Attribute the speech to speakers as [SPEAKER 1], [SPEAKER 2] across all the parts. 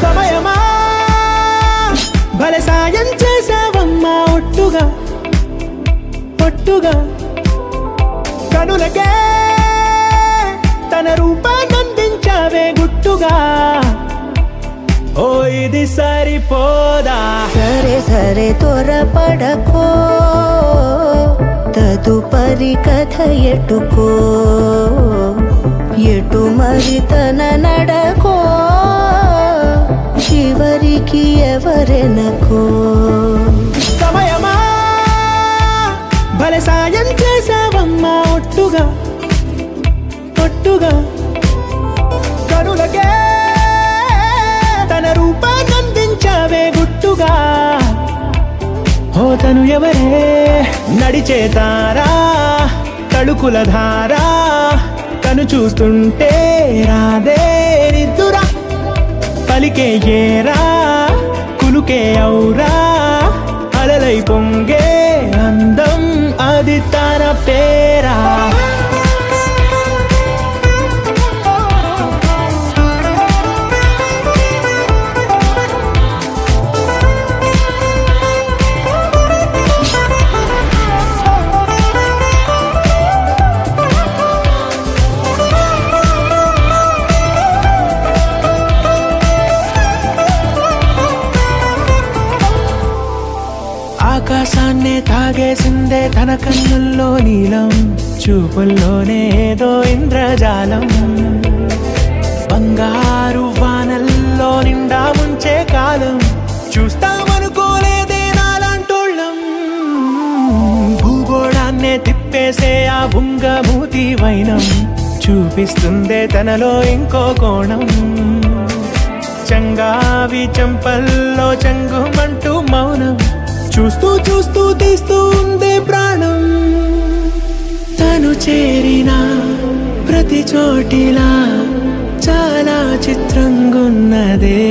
[SPEAKER 1] సమయమా భలే సాయం చేసావమ్మా ఒట్టుగా ఒట్టుగా కనులకే తన రూపాన్నందించావే గుట్టుగా ఓ ఇది సరిపోదా
[SPEAKER 2] సరే సరే త్వరపడకో తదుపరి కథ ఎటుకో ఎటు మరి తన నడకో చివరికి ఎవరెనకో
[SPEAKER 1] సమయమా భలే సాయం చేసావమ్మా ఒట్టుగా ఒట్టుగా కనులకే తన రూపాన్నందించావే గుట్టుగా ఓ తను ఎవరే నడిచే తారా తళుకుల ధారా తను చూస్తుంటే రాదే నిద్దురా పలికే ఏరా కులుకే ఔరా అలలై పొంగే అందం అది తన పేరా ఆకాశాన్నే తాగేసిందే తన కన్నుల్లో నీలం చూపుల్లోనే ఏదో ఇంద్రజాలం బంగారు వానల్లో నిండా ముంచే కాలం చూస్తామనుకోలేదే నాలాంటోళ్ళం భూగోళాన్నే తిప్పేసే ఆ బుంగమూతి వైనం చూపిస్తుందే తనలో ఇంకో కోణం చంగావి చెంపల్లో చంగుమంటూ మౌనం చూస్తూ చూస్తూ తీస్తూ ఉందే ప్రాణం తను చేరిన ప్రతి చోటిలా చాలా చిత్రంగున్నదే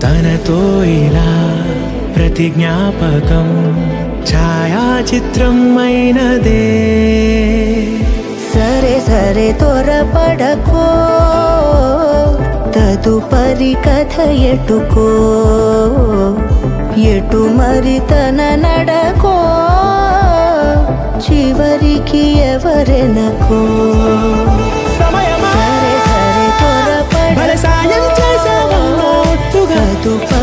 [SPEAKER 1] తనతో ఇలా ప్రతి జ్ఞాపకం ఛాయాచిత్రం అయినదే
[SPEAKER 2] సరే సరే త్వరపడకో తదుపరి కథ ఎటుకో ఎటు మరి తన నడకో చివరికి ఎవరెనకో
[SPEAKER 1] సమయమా
[SPEAKER 2] సరే సరే త్వరపడకో
[SPEAKER 1] భలే సాయం చేసావమ్మా ఒట్టుగా
[SPEAKER 2] తదుపరి